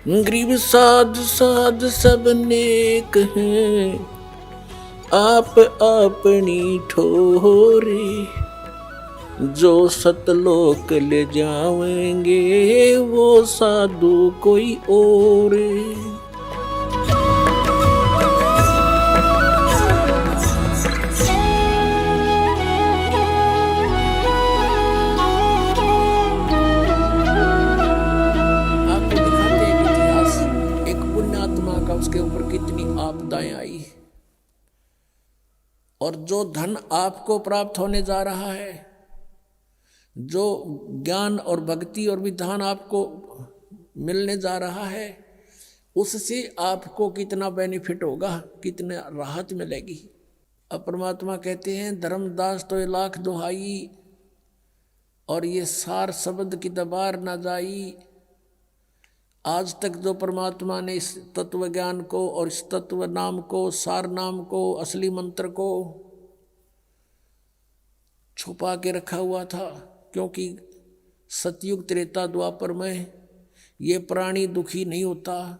गरीब साध साध सब नेक हैं, आप अपनी ठोरे। जो सतलोक ले जावेंगे वो साधु कोई और। उसके ऊपर कितनी आपदाएं आई, और जो धन आपको प्राप्त होने जा रहा है, जो ज्ञान और भक्ति और विधान आपको मिलने जा रहा है, उससे आपको कितना बेनिफिट होगा, कितना राहत मिलेगी। अब परमात्मा कहते हैं धर्मदास तो 1,00,000 दुहाई, और ये सार शब्द की दबार ना जाई। आज तक जो परमात्मा ने इस तत्व ज्ञान को और इस तत्व नाम को, सार नाम को, असली मंत्र को छुपा के रखा हुआ था, क्योंकि सतयुग त्रेता द्वापर में ये प्राणी दुखी नहीं होता,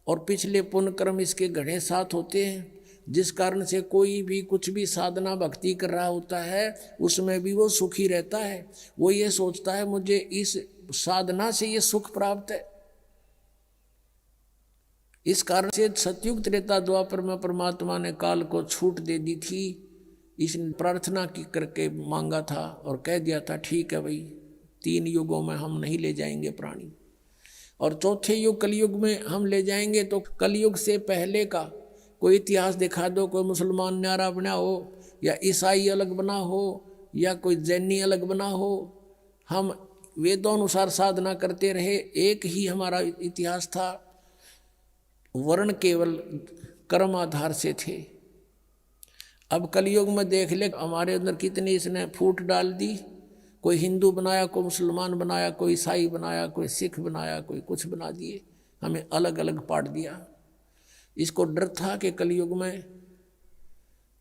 और पिछले पुण्य कर्म इसके घने साथ होते हैं, जिस कारण से कोई भी कुछ भी साधना भक्ति कर रहा होता है उसमें भी वो सुखी रहता है। वो ये सोचता है मुझे इस साधना से ये सुख प्राप्त है। इस कारण से सतयुग त्रेता द्वापर में परमात्मा ने काल को छूट दे दी थी। इसने प्रार्थना की करके मांगा था और कह दिया था ठीक है भाई, 3 युगों में हम नहीं ले जाएंगे प्राणी, और चौथे युग कलयुग में हम ले जाएंगे। तो कलयुग से पहले का कोई इतिहास दिखा दो, कोई मुसलमान न्यारा बना हो, या ईसाई अलग बना हो, या कोई जैनी अलग बना हो। हम वेदों अनुसार साधना करते रहे, एक ही हमारा इतिहास था। वर्ण केवल कर्म आधार से थे। अब कलयुग में देख ले हमारे अंदर कितनी इसने फूट डाल दी। कोई हिंदू बनाया, कोई मुसलमान बनाया, कोई ईसाई बनाया, कोई सिख बनाया, कोई कुछ बना दिए, हमें अलग अलग पाट दिया। इसको डर था कि कलयुग में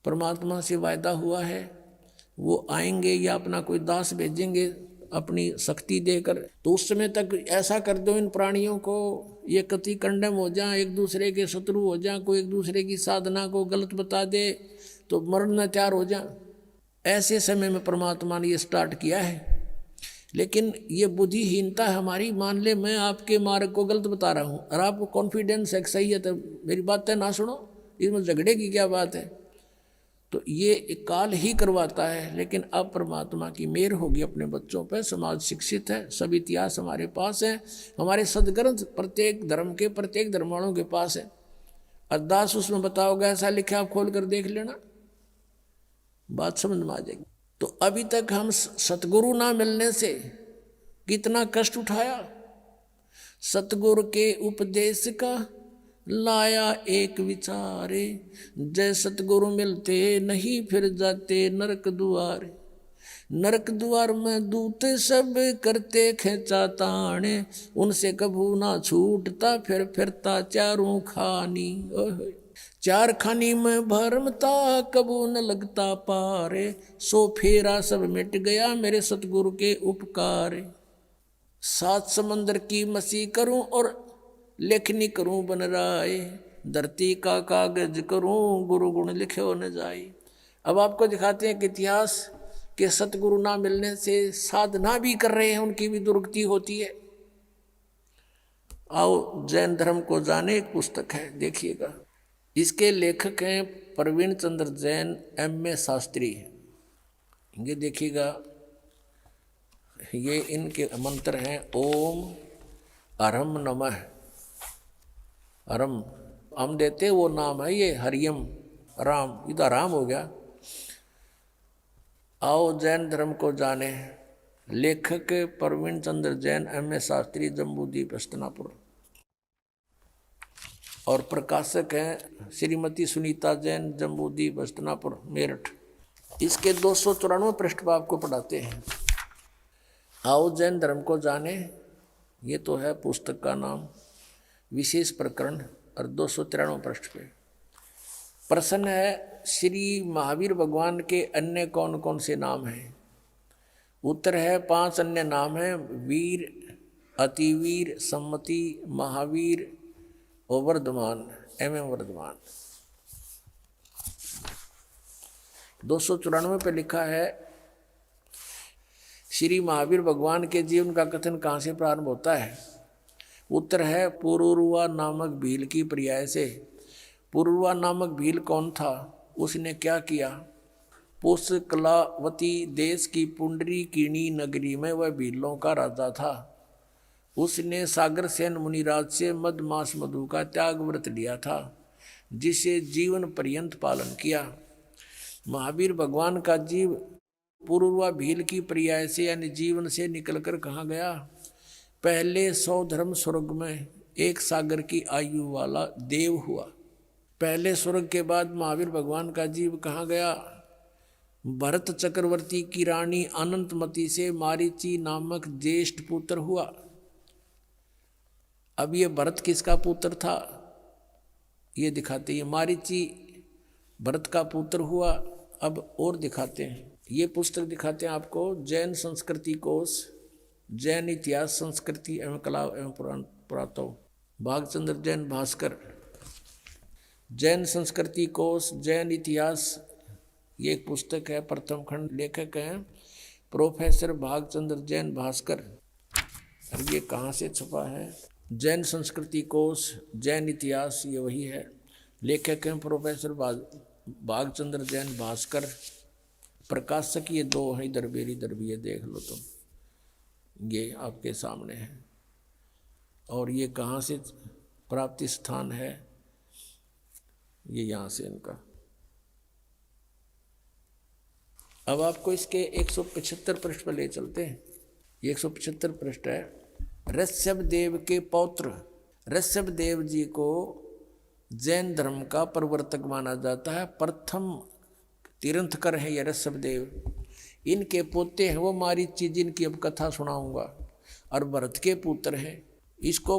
परमात्मा से वायदा हुआ है वो आएंगे या अपना कोई दास भेजेंगे अपनी शक्ति देकर, तो उस समय तक ऐसा कर दो इन प्राणियों को ये कति कंडम हो जाए, एक दूसरे के शत्रु हो जाए, कोई एक दूसरे की साधना को गलत बता दे तो मरना तैयार हो जाए। ऐसे समय में परमात्मा ने ये स्टार्ट किया है। लेकिन ये बुद्धिहीनता हमारी, मान ले मैं आपके मार्ग को गलत बता रहा हूँ और आपको कॉन्फिडेंस है सही है, तो मेरी बातें ना सुनो, इसमें झगड़े की क्या बात है। तो ये काल ही करवाता है। लेकिन अब परमात्मा की मेहर होगी अपने बच्चों पर, समाज शिक्षित है, सब इतिहास हमारे पास है, हमारे सदग्रंथ प्रत्येक धर्म के, प्रत्येक धर्म वालों के पास है। अरदास उसमें बताओगे ऐसा लिखा, आप खोल कर देख लेना, बात समझ में आ जाएगी। तो अभी तक हम सतगुरु ना मिलने से कितना कष्ट उठाया। सतगुरु के उपदेश का लाया एक विचारे, जय सतगुरु मिलते नहीं फिर जाते नरक द्वार। नरक द्वार में दूत सब करते खेचा ताने, उनसे कभू ना छूटता फिर फिरता चारों खानी। चार खानी में भरमता कबू न लगता पारे, सो फेरा सब मिट गया मेरे सतगुरु के उपकार। 7 समंदर की मसी करूं और लेखनी करूं बन राय, धरती का कागज करूं गुरु गुण लिखे न जाए। अब आपको दिखाते हैं कि इतिहास के सतगुरु ना मिलने से साधना भी कर रहे हैं उनकी भी दुर्गति होती है। आओ जैन धर्म को जाने, एक पुस्तक है देखिएगा, इसके लेखक हैं प्रवीण चंद्र जैन, M.A. शास्त्री। ये देखिएगा, ये इनके मंत्र हैं ओम अरम नमः। अरम हम देते वो नाम है, ये हरियम राम, इधर राम हो गया। आओ जैन धर्म को जाने, लेखक प्रवीण चंद्र जैन, M.A. शास्त्री, जम्बूद्वीप हस्तिनापुर, और प्रकाशक हैं श्रीमती सुनीता जैन, जम्बूद्वीप हस्तिनापुर मेरठ। इसके 294 पृष्ठ पर आपको पढ़ाते हैं। आओ जैन धर्म को जाने, ये तो है पुस्तक का नाम, विशेष प्रकरण, और 293 पृष्ठ पे प्रश्न है श्री महावीर भगवान के अन्य कौन कौन से नाम हैं। उत्तर है 5 अन्य नाम हैं, वीर, अतिवीर, सम्मति, महावीर और वर्धमान, वर्धमान। 294 पे लिखा है, श्री महावीर भगवान के जीवन का कथन कहाँ से प्रारंभ होता है? उत्तर है पुरुरवा नामक भील की पर्याय से। पुरुरवा नामक भील कौन था? उसने क्या किया? पुष्कलावती देश की पुंडरीकिणी नगरी में वह भीलों का राजा था। उसने सागरसेन मुनिराज से मधमास मधु का त्याग व्रत लिया था, जिसे जीवन पर्यंत पालन किया। महावीर भगवान का जीव पूर्वा भील की पर्याय से यानी जीवन से निकलकर कहाँ गया? पहले 100 धर्म स्वर्ग में एक सागर की आयु वाला देव हुआ। पहले स्वर्ग के बाद महावीर भगवान का जीव कहाँ गया? भरत चक्रवर्ती की रानी अनंतमती से मारीची नामक ज्येष्ठ पुत्र हुआ। अब ये भरत किसका पुत्र था ये दिखाते हैं। मारीची भरत का पुत्र हुआ। अब और दिखाते हैं, ये पुस्तक दिखाते हैं आपको, जैन संस्कृति कोश, जैन इतिहास संस्कृति एवं कला एवं पुरातत्व, भागचंद्र जैन भास्कर। जैन संस्कृति कोश, जैन इतिहास, ये एक पुस्तक है, प्रथम खंड, लेखक हैं प्रोफेसर भागचंद्र जैन भास्कर। और ये कहाँ से छपा है? जैन संस्कृति कोश, जैन इतिहास, ये वही है। लेखक हैं प्रोफेसर भागचंद्र जैन भास्कर। प्रकाशक ये दो हैं, इधर भी ये देख लो तुम, ये आपके सामने है। और ये कहाँ से प्राप्ति स्थान है? ये यहाँ से इनका। अब आपको इसके 175 पृष्ठ पर ले चलते हैं। ये 175 पृष्ठ है। ऋषभ देव के पौत्र ऋषभ देव जी को जैन धर्म का प्रवर्तक माना जाता है। प्रथम तीर्थंकर है ये ऋषभ देव। इनके पोते हैं वो मारीची, जिनकी अब कथा सुनाऊंगा, और भरत के पुत्र हैं। इसको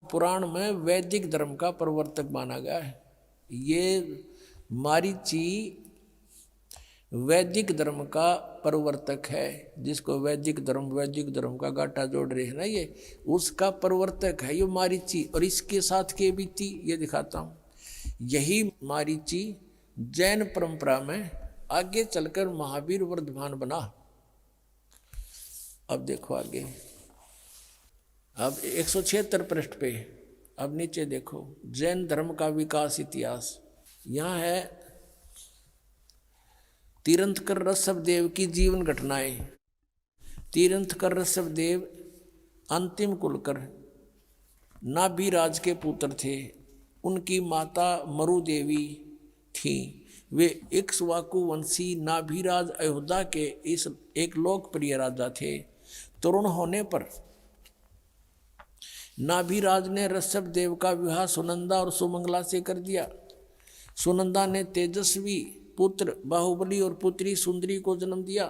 पुराण में वैदिक धर्म का प्रवर्तक माना गया है। ये मारीची वैदिक धर्म का प्रवर्तक है, जिसको वैदिक धर्म का गाटा जोड़ रहे हैं ना, ये उसका प्रवर्तक है ये मारीची। और इसके साथ के बीती ये दिखाता हूँ। यही मारीची जैन परंपरा में आगे चलकर महावीर वर्धमान बना। अब देखो आगे, अब 176 पृष्ठ पे, अब नीचे देखो, जैन धर्म का विकास इतिहास। यहाँ है तीर्थंकर ऋषभ देव की जीवन घटनाएं। तीर्थंकर ऋषभ देव अंतिम कुलकर नाभिराज के पुत्र थे। उनकी माता मरु देवी थी। वे इक्ष्वाकु वंशी नाभिराज अयोध्या के इस एक लोकप्रिय राजा थे। तरुण होने पर नाभिराज ने ऋषभ देव का विवाह सुनंदा और सुमंगला से कर दिया। सुनंदा ने तेजस्वी पुत्र बाहुबली और पुत्री सुंदरी को जन्म दिया,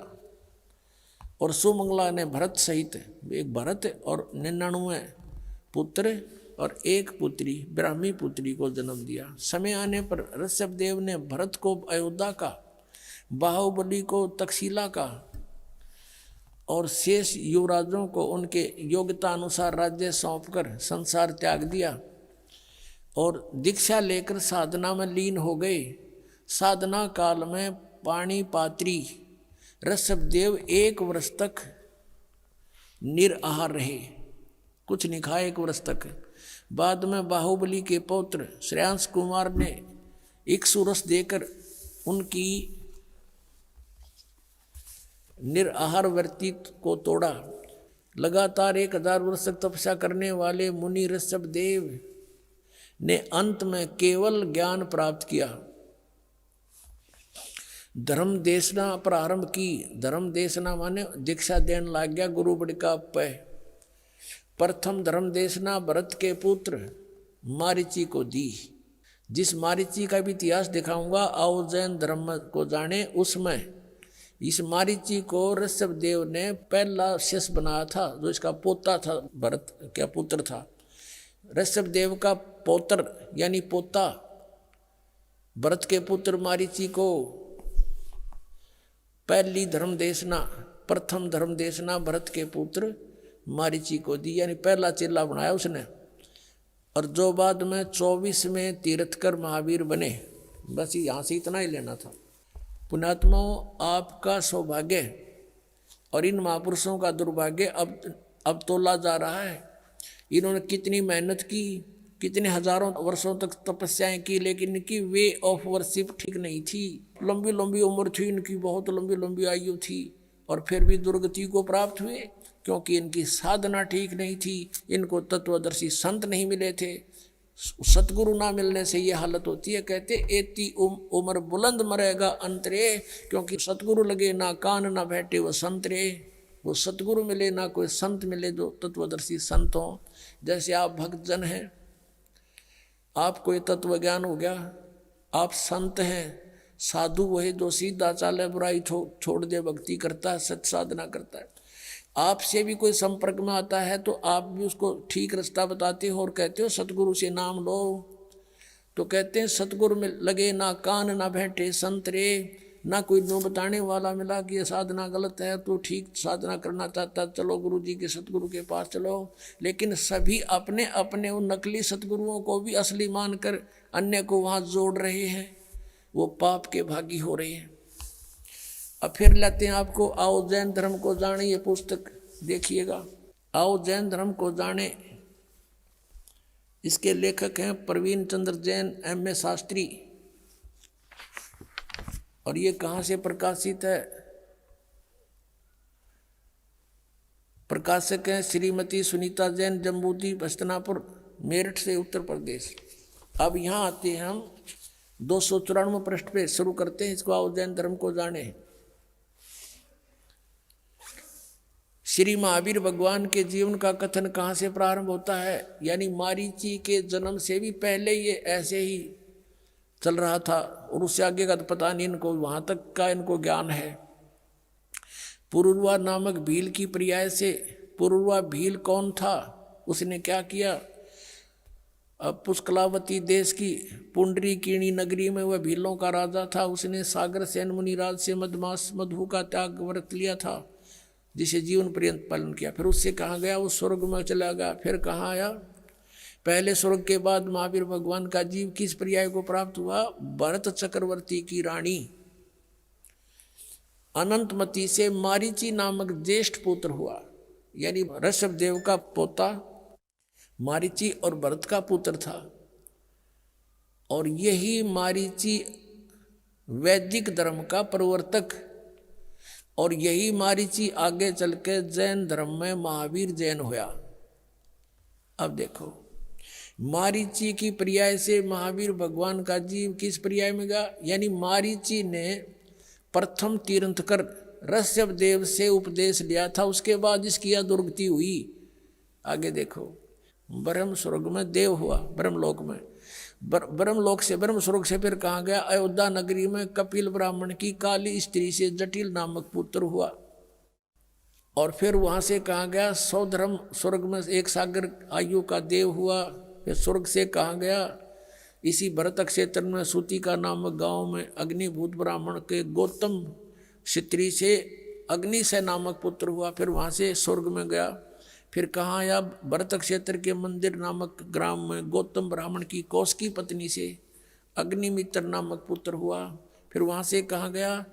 और सुमंगला ने भरत सहित एक भरत और 99 पुत्र और एक पुत्री ब्राह्मी पुत्री को जन्म दिया। समय आने पर ऋषभ देव ने भरत को अयोध्या का, बाहुबली को तक्षशिला का और शेष युवराजों को उनके योग्यता अनुसार राज्य सौंपकर संसार त्याग दिया और दीक्षा लेकर साधना में लीन हो गए। साधना काल में पाणिपात्री ऋषभ देव 1 वर्ष तक निराहार रहे, कुछ नहीं खाए 1 वर्ष तक। बाद में बाहुबली के पौत्र श्रेयांश कुमार ने इक्ष्वाकु देकर उनकी निराहार वृत्ति को तोड़ा। लगातार 1000 वर्ष तक तपस्या करने वाले मुनि ऋषभ देव ने अंत में केवल ज्ञान प्राप्त किया। धर्म देशना प्रारंभ की। धर्म देशना माने दीक्षा देने लग गया गुरु बड़ी का पे। प्रथम धर्म देशना भरत के पुत्र मारीची को दी। जिस मारीची का भी इतिहास दिखाऊंगा, आओ जैन धर्म को जाने। उसमें इस मारीची को ऋषभ देव ने पहला शिष्य बनाया था, जो इसका पोता था, भरत का पुत्र था। ऋषभ देव का पौत्र यानी पोता भरत के पुत्र मारीची को पहली धर्म देशना, प्रथम धर्म देशना भरत के पुत्र मारीची को दी, यानी पहला चेला बनाया उसने। और जो बाद में 24 में तीर्थकर महावीर बने। बस यहाँ से इतना ही लेना था। पुण्यात्माओं, आपका सौभाग्य और इन महापुरुषों का दुर्भाग्य अब तोला जा रहा है। इन्होंने कितनी मेहनत की, कितने हजारों वर्षों तक तपस्याएं की, लेकिन इनकी वे ऑफ वर्शिप ठीक नहीं थी। लंबी लंबी उम्र थी इनकी, बहुत लंबी लंबी आयु थी, और फिर भी दुर्गति को प्राप्त हुए, क्योंकि इनकी साधना ठीक नहीं थी। इनको तत्वदर्शी संत नहीं मिले थे। सतगुरु ना मिलने से ये हालत होती है। कहते एती उम्र बुलंद मरेगा अंतरे, क्योंकि सतगुरु लगे ना कान ना बैठे वो संतरे। वो सतगुरु मिले ना कोई संत मिले जो तत्वदर्शी संत हों। जैसे आप भक्तजन हैं, आपको ये तत्व ज्ञान हो गया, आप संत हैं। साधु वही जो सीधा चाले, बुराई छोड़ दे, भक्ति करता है, सत साधना करता है। आपसे भी कोई संपर्क में आता है तो आप भी उसको ठीक रास्ता बताते हो और कहते हो सतगुरु से नाम लो। तो कहते हैं सतगुरु में लगे ना कान ना बैठे संतरे, ना कोई नो बताने वाला मिला कि ये साधना गलत है, तो ठीक साधना करना चाहता चलो गुरु जी के सतगुरु के पास चलो। लेकिन सभी अपने अपने उन नकली सतगुरुओं को भी असली मानकर अन्य को वहाँ जोड़ रहे हैं, वो पाप के भागी हो रहे हैं। अब फिर लाते हैं आपको आओ जैन धर्म को जाने, ये पुस्तक देखिएगा, आओ जैन धर्म को जाने। इसके लेखक हैं प्रवीण चंद्र जैन, M.A. शास्त्री। और ये कहाँ से प्रकाशित है? प्रकाशक हैं श्रीमती सुनीता जैन, जम्बूद्वीप हस्तनापुर, मेरठ से, उत्तर प्रदेश। अब यहाँ आते हैं हम 294 पृष्ठ पे शुरू करते हैं इसको, आओ जैन धर्म को जाने। श्री महावीर भगवान के जीवन का कथन कहाँ से प्रारंभ होता है? यानी मारीची के जन्म से भी पहले ये ऐसे ही चल रहा था, और उससे आगे का तो पता नहीं इनको, वहाँ तक का इनको ज्ञान है। पुरुरवा नामक भील की पर्याय से, पुरुरवा भील कौन था? उसने क्या किया? अब पुष्कलावती देश की पुंडरीकीणी नगरी में वह भीलों का राजा था। उसने सागर सेन मुनिराज से मधमास मधु का त्याग व्रत लिया था, जिसे जीवन पर्यंत पालन किया। फिर उससे कहाँ गया? वो स्वर्ग में चला गया। फिर कहाँ आया? पहले स्वर्ग के बाद महावीर भगवान का जीव किस पर्याय को प्राप्त हुआ? भरत चक्रवर्ती की रानी अनंतमती से मारीची नामक ज्येष्ठ पुत्र हुआ। यानी ऋषभ देव का पोता मारीची और भरत का पुत्र था। और यही मारीची वैदिक धर्म का प्रवर्तक, और यही मारीची आगे चल के जैन धर्म में महावीर जैन हुआ। अब देखो, मारीची की पर्याय से महावीर भगवान का जीव किस पर्याय में गया? यानी मारीची ने प्रथम तीर्थंकर ऋषभ देव से उपदेश लिया था, उसके बाद इसकी दुर्गति हुई। आगे देखो, ब्रह्म स्वर्ग में देव हुआ, ब्रह्मलोक में, ब्रह्मलोक से ब्रह्म स्वर्ग से फिर कहाँ गया? अयोध्या नगरी में कपिल ब्राह्मण की काली स्त्री से जटिल नामक पुत्र हुआ। और फिर वहाँ से कहाँ गया? सौधर्म स्वर्ग में एक सागर आयु का देव हुआ। फिर स्वर्ग से कहाँ गया? इसी भरत क्षेत्र में सूतिका नामक गांव में अग्निभूत ब्राह्मण के गौतम स्त्री से अग्निशय नामक पुत्र हुआ। फिर वहाँ से स्वर्ग में गया। फिर कहाँ आया? भरत क्षेत्र के मंदिर नामक ग्राम में गौतम ब्राह्मण की कौशिकी पत्नी से अग्निमित्र नामक पुत्र हुआ। फिर वहाँ से कहाँ गया?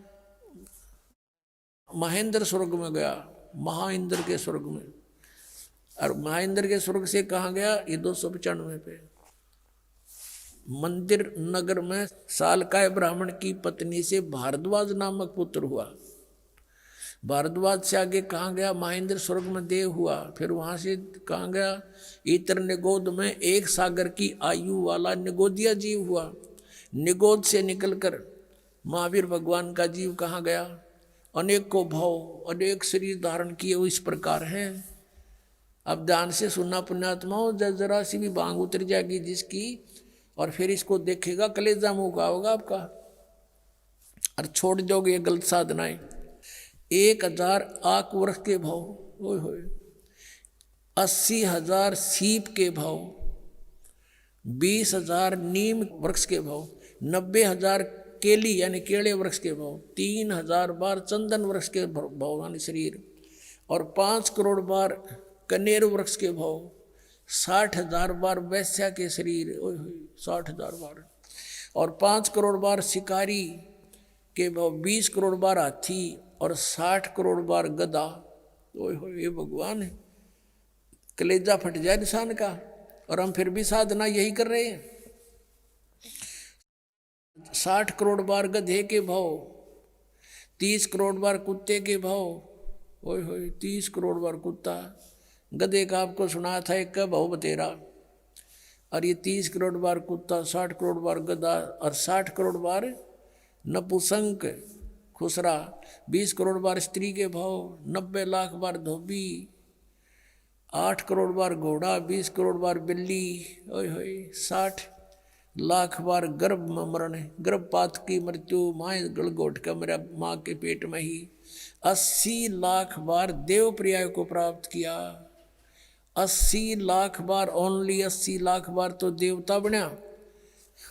महेंद्र स्वर्ग में गया, महाइंद्र के स्वर्ग में। और महेंद्र के स्वर्ग से कहाँ गया? ये 295 पे मंदिर नगर में सालकाय ब्राह्मण की पत्नी से भारद्वाज नामक पुत्र हुआ। भारद्वाज से आगे कहाँ गया? महेंद्र स्वर्ग में देव हुआ। फिर वहाँ से कहाँ गया? इतर निगोद में एक सागर की आयु वाला निगोदिया जीव हुआ। निगोद से निकलकर महावीर भगवान का जीव कहाँ गया? अनेक को भाव, अनेक शरीर धारण किए वो इस प्रकार है। अब ध्यान से सुनना पुण्यात्माओं, जरा सी भी बांग उतर जाएगी जिसकी, और फिर इसको देखेगा कलेजा मुँह का होगा आपका, और छोड़ दोगे ये गलत साधनाएं। 1000 आक वृक्ष के भाव, ओए होए, 80,000 सीप के भाव, 20,000 नीम वृक्ष के भाव, 90,000 केली यानी केले वृक्ष के भाव, 3,000 बार चंदन वृक्ष के भाव यानी शरीर, और 5 करोड़ बार कनेर वृक्ष के भाव, 60,000 बार वैश्या के शरीर, 60,000 बार, और 5 करोड़ बार शिकारी के भाव, 20 करोड़ बार हाथी और 60 करोड़ बार गधा। ओए हो, ये भगवान है, कलेजा फट जाए इंसान का। और हम फिर भी साधना यही कर रहे हैं। 60 करोड़ बार गधे के भाव, 30 करोड़ बार कुत्ते के भाव। ओए होए, 30 करोड़ बार कुत्ता, गधे का आपको सुना था एक का भाव बतेरा, और ये 30 करोड़ बार कुत्ता, 60 करोड़ बार गधा और 60 करोड़ बार नपुसंक खुसरा, 20 करोड़ बार स्त्री के भाव, 90 लाख बार धोबी, 8 करोड़ बार घोड़ा, 20 करोड़ बार बिल्ली। ओए होए, 60 लाख बार गर्भ में मरण, गर्भपात की मृत्यु, माँ गल घोट का मेरा माँ के पेट में ही। 80 लाख बार देव पर्याय को प्राप्त किया, 80 लाख बार, ओनली 80 लाख बार तो देवता बना,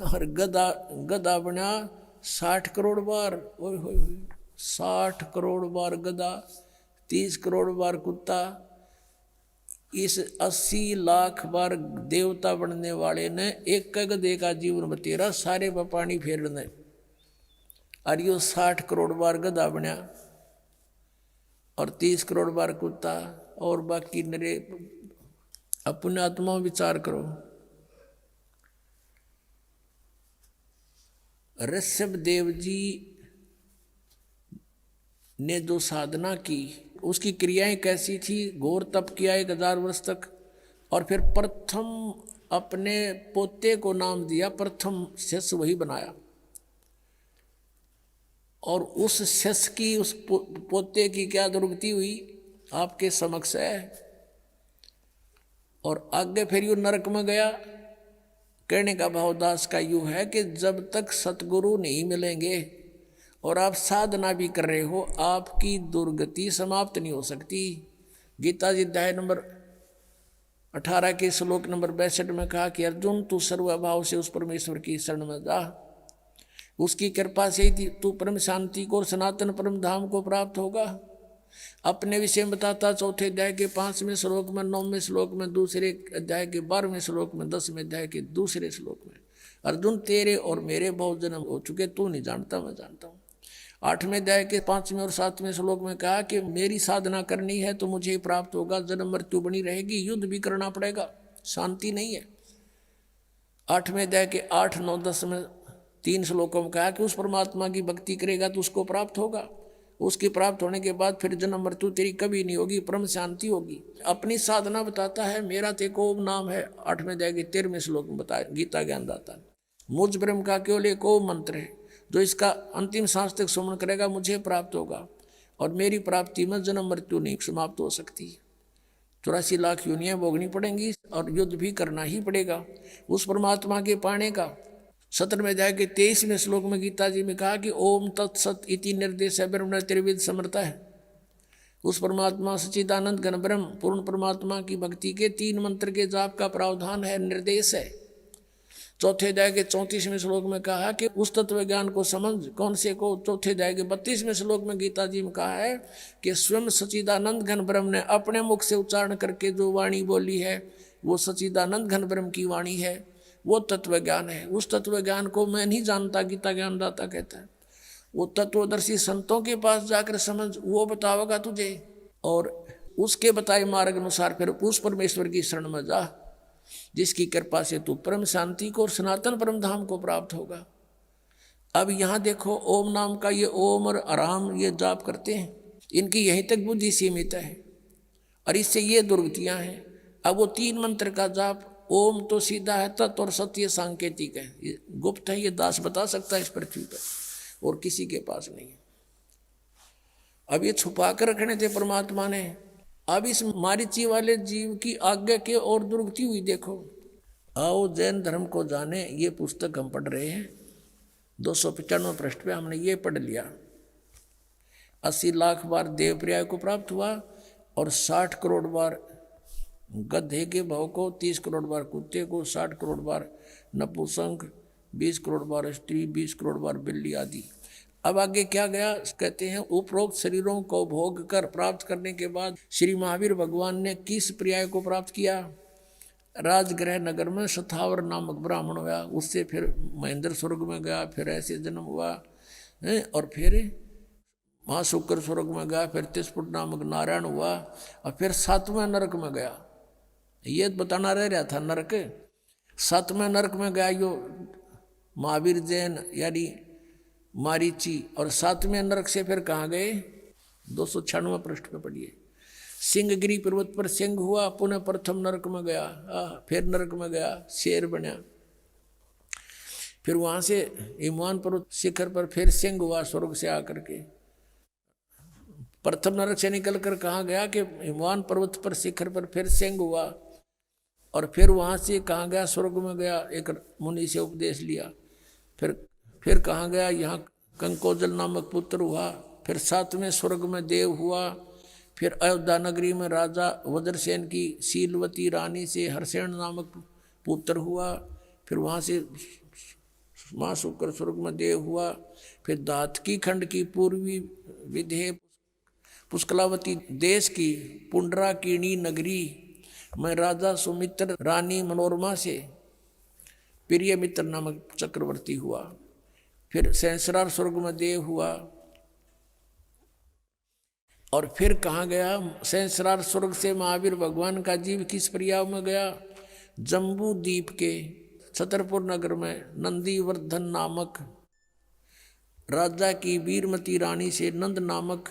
और गधा बना 60 करोड़ बार। ओए होए, 60 करोड़ बार गधा, 30 करोड़ बार कुत्ता। इस 80 लाख बार देवता बनने वाले ने एक गधे का जीवन बतेरा, सारे पर पानी फेरने, और यो 60 करोड़ बार गधा बना और 30 करोड़ बार कुत्ता। और बाकी नरे अपने आत्मा विचार करो। ऋषभ देव जी ने जो साधना की, उसकी क्रियाएं कैसी थी? घोर तप किया 1000 वर्ष तक, और फिर प्रथम अपने पोते को नाम दिया, प्रथम शिष्य वही बनाया, और उस शिष्य की, उस पोते की क्या दुर्गति हुई आपके समक्ष है। और आगे फिर यू नरक में गया। कहने का भावदास का यूँ है कि जब तक सतगुरु नहीं मिलेंगे और आप साधना भी कर रहे हो, आपकी दुर्गति समाप्त नहीं हो सकती। गीता जी अध्याय नंबर 18 के श्लोक नंबर 62 में कहा कि अर्जुन, तू सर्वभाव से उस परमेश्वर की शरण में जा, उसकी कृपा से ही तू परम शांति को और सनातन परम धाम को प्राप्त होगा। अपने विषय में बताता 4 अध्याय के 5वें श्लोक में, 9वें श्लोक में, दूसरे अध्याय के 12वें श्लोक में, 10वें अध्याय के दूसरे श्लोक में, अर्जुन तेरे और मेरे बहुत जन्म हो चुके, तू नहीं जानता, मैं जानता हूँ। 8वें अध्याय के 5वें और 7वें श्लोक में कहा कि मेरी साधना करनी है तो मुझे प्राप्त होगा, जन्म मृत्यु बनी रहेगी, युद्ध भी करना पड़ेगा, शांति नहीं है। 8वें अध्याय के 8, 9, 10 में 3 श्लोकों में कहा कि उस परमात्मा की भक्ति करेगा तो उसको प्राप्त होगा, उसके प्राप्त होने के बाद फिर जन्म मृत्यु तेरी कभी नहीं होगी, परम शांति होगी। अपनी साधना बताता है, मेरा तेको ओम नाम है। 8वें अध्याय के 13वें श्लोक में बताया गीता ज्ञानदाता, मुझ ब्रह्म का केवल एक ओम मंत्र है, जो इसका अंतिम सांस तक सुमन करेगा मुझे प्राप्त होगा, और मेरी प्राप्ति में जन्म मृत्यु नहीं समाप्त हो सकती। 84 लाख योनियां भोगनी पड़ेंगी और युद्ध भी करना ही पड़ेगा उस परमात्मा के पाने का। 17वें अध्याय के 23वें श्लोक में गीता जी में कहा कि ओम तत्सत इति निर्देश है ब्रह्म त्रिविध समर्थ है। उस परमात्मा सच्चिदानंद घन ब्रह्म पूर्ण परमात्मा की भक्ति के 3 मंत्र के जाप का प्रावधान है, निर्देश है। 4 अध्याय के 34वें श्लोक में कहा कि उस तत्व ज्ञान को समझ, कौन से को? 4 अध्याय के 32वें श्लोक में गीता जी में कहा है कि स्वयं सच्चिदानंद घन ब्रह्म ने अपने मुख से उच्चारण करके जो वाणी बोली है वो सच्चिदानंद घन ब्रह्म की वाणी है, वो तत्व ज्ञान है। उस तत्व ज्ञान को मैं नहीं जानता, गीता ज्ञानदाता कहता है, वो तत्वदर्शी संतों के पास जाकर समझ, वो बतावेगा तुझे, और उसके बताए मार्ग अनुसार फिर उस परमेश्वर की शरण में जा, जिसकी कृपा से तू परम शांति को और सनातन परम धाम को प्राप्त होगा। अब यहाँ देखो, ओम नाम का ये ओम और आराम ये जाप करते हैं, इनकी यहीं तक बुद्धि सीमित है और इससे ये दुर्गतियाँ हैं। अब वो 3 मंत्र का जाप, ओम तो सीधा है, तत् और सत्य सांकेतिक है, ये गुप्त है, ये दास बता सकता है इस पृथ्वी पर, और किसी के पास नहीं है। अब ये छुपा कर रखने थे परमात्मा ने। अब इस मारीची वाले जीव की आज्ञा के और दुर्गति हुई। देखो, आओ जैन धर्म को जाने, ये पुस्तक हम पढ़ रहे हैं, 295 पृष्ठ पे हमने ये पढ़ लिया। 80 लाख बार देव पर्याय को प्राप्त हुआ और 60 करोड़ बार गधे के भाव को, 30 करोड़ बार कुत्ते को, 60 करोड़ बार नपुंसक, 20 करोड़ बार स्त्री, 20 करोड़ बार बिल्ली आदि। अब आगे क्या गया, कहते हैं उपरोक्त शरीरों को भोग कर प्राप्त करने के बाद श्री महावीर भगवान ने किस पर्याय को प्राप्त किया? राजगृह नगर में शतावर नामक ब्राह्मण हुआ, उससे फिर महेंद्र स्वर्ग में गया, फिर ऐसे जन्म हुआ है, और फिर महाशुक्र स्वर्ग में गया, फिर तिस्पुट नामक नारायण हुआ, और फिर 7वें नरक में गया। ये बताना रह रहा था नरक। 7वें नरक में गया यो महावीर जैन यानी मारीची, और 7वें नरक से फिर कहाँ गए? 296 पृष्ठ पे पढ़िए। सिंहगिरी पर्वत पर सिंह हुआ, पुनः प्रथम नरक में गया, फिर नरक में गया, शेर बना, फिर वहां से हिमवान पर्वत शिखर पर फिर सिंह हुआ स्वर्ग से आकर के। प्रथम नरक से निकल कर कहाँ गया कि हिमवान पर्वत पर शिखर पर फिर सिंह हुआ, और फिर वहां से कहाँ गया? स्वर्ग में गया, एक मुनि से उपदेश लिया। फिर कहाँ गया? यहाँ कंकोजल नामक पुत्र हुआ, फिर 7वें स्वर्ग में देव हुआ, फिर अयोध्या नगरी में राजा वज्रसेन की शीलवती रानी से हरसेन नामक पुत्र हुआ, फिर वहाँ से महाशुक्र स्वर्ग में देव हुआ, फिर दातकी खंड की पूर्वी विधेय पुष्कलावती देश की पुंडराकिणी नगरी में राजा सुमित्र रानी मनोरमा से प्रिय मित्र नामक चक्रवर्ती हुआ, फिर सहस्रार स्वर्ग में देव हुआ, और फिर कहाँ गया? सहस्रार स्वर्ग से महावीर भगवान का जीव किस पर्याय में गया? जम्बू द्वीप के छतरपुर नगर में नंदीवर्धन नामक राजा की वीरमती रानी से नंद नामक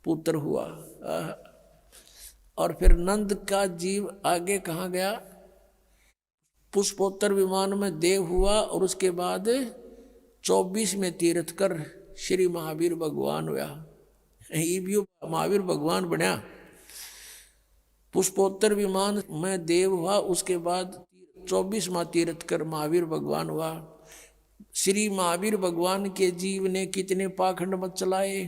पुत्र हुआ, और फिर नंद का जीव आगे कहाँ गया? पुष्पोत्तर विमान में देव हुआ, और उसके बाद 24 में तीर्थ कर श्री महावीर भगवान हुआ। महावीर भगवान बना। पुष्पोत्तर विमान में देव हुआ, उसके बाद 24वां तीर्थ कर महावीर भगवान हुआ। श्री महावीर भगवान के जीव ने कितने पाखंड मत चलाए?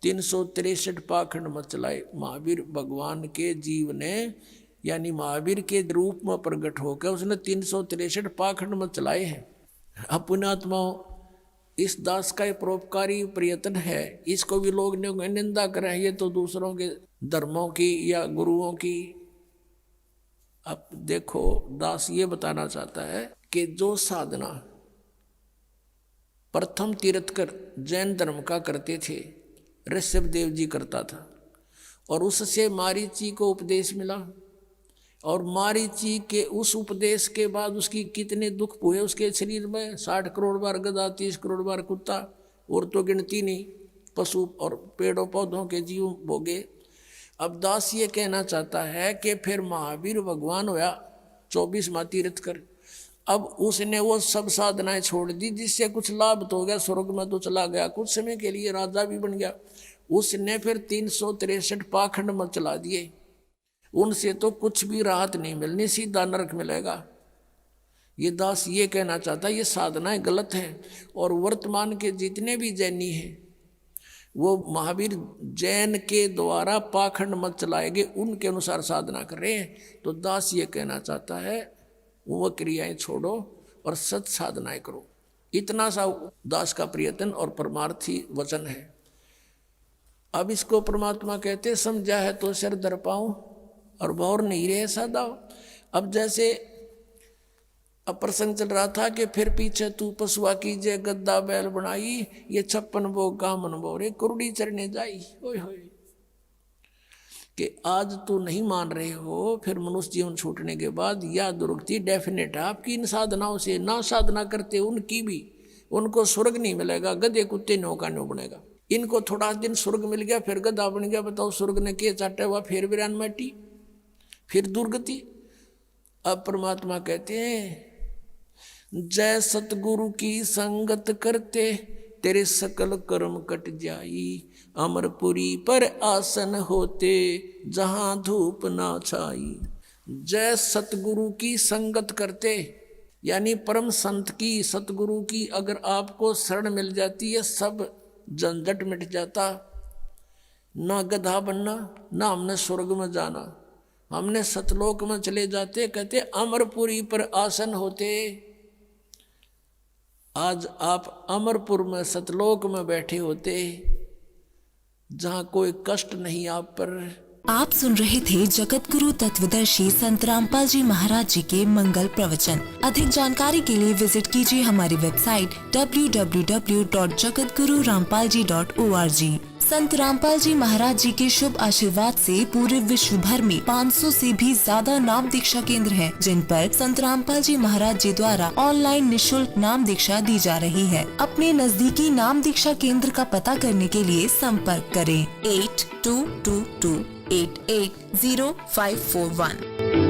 363 पाखंड मत चलाए। महावीर भगवान के जीव ने यानी महावीर के रूप में प्रकट होकर उसने 363 पाखंड मत चलाए हैं। पुण्यात्माओं, इस दास का एक परोपकारी प्रयत्न है, इसको भी लोग निंदा करें, ये तो दूसरों के धर्मों की या गुरुओं की। अब देखो, दास ये बताना चाहता है कि जो साधना प्रथम तीर्थकर जैन धर्म का करते थे, ऋषभ देव जी करता था, और उससे मारीची को उपदेश मिला, और मारीची के उस उपदेश के बाद उसकी कितने दुख हुए उसके शरीर में। 60 करोड़ बार गधा, 30 करोड़ बार कुत्ता, और तो गिनती नहीं, पशु और पेड़ों पौधों के जीव भोगे। अब दास ये कहना चाहता है कि फिर महावीर भगवान हुआ 24वां तीर्थ कर। अब उसने वो सब साधनाएं छोड़ दी, जिससे कुछ लाभ तो हो गया, स्वर्ग में तो चला गया, कुछ समय के लिए राजा भी बन गया। उसने फिर 363 पाखंड मत चला दिए, उनसे तो कुछ भी राहत नहीं मिलनी, सीधा नरक मिलेगा। ये दास ये कहना चाहता है ये साधनाएं गलत हैं, और वर्तमान के जितने भी जैनी हैं वो महावीर जैन के द्वारा पाखंड मत चलाएंगे, उनके अनुसार साधना कर रहे हैं। तो दास ये कहना चाहता है वो क्रियाएं छोड़ो और सत साधनाएं करो। इतना सा दास का प्रयत्न और परमार्थी वचन है। अब इसको परमात्मा कहते समझा है तो सिर धर पाऊं और भौर नहीं रहे सदा। अब जैसे अब प्रसंग चल रहा था कि फिर पीछे तू पशुआ कीजिए गद्दा बैल बनाई, ये 56 भोग का मन बोरे कुरड़ी चरने जाई। ओए होए कि आज तू नहीं मान रहे हो, फिर मनुष्य जीवन छूटने के बाद या दुर्गति डेफिनेट है आपकी। इन साधनाओं से ना साधना करते उनकी भी, उनको स्वर्ग नहीं मिलेगा, गधे कुत्ते नौका नो बनेगा। इनको थोड़ा दिन स्वर्ग मिल गया, फिर गधा बन गया। बताओ स्वर्ग ने के चाटा हुआ, फिर वीरान माटी, फिर दुर्गति। अब परमात्मा कहते हैं जय सतगुरु की संगत करते तेरे सकल कर्म कट जाई, अमरपुरी पर आसन होते जहां धूप ना छाई। जय सतगुरु की संगत करते यानी परम संत की, सतगुरु की अगर आपको शरण मिल जाती है सब झंझट मिट जाता। ना गधा बनना, ना हमने स्वर्ग में जाना, हमने सतलोक में चले जाते। कहते अमरपुरी पर आसन होते। आज आप अमरपुर में सतलोक में बैठे होते, जहां कोई कष्ट नहीं आप पर। आप सुन रहे थे जगत गुरु तत्वदर्शी संत रामपाल जी महाराज जी के मंगल प्रवचन। अधिक जानकारी के लिए विजिट कीजिए हमारी वेबसाइट www.jagatgururampalji.org। संत रामपाल जी महाराज जी के शुभ आशीर्वाद से पूरे विश्व भर में 500 से भी ज्यादा नाम दीक्षा केंद्र हैं, जिन पर संत रामपाल जी महाराज जी द्वारा ऑनलाइन निशुल्क नाम दीक्षा दी जा रही है। अपने नजदीकी नाम दीक्षा केंद्र का पता करने के लिए संपर्क करें 8222880541।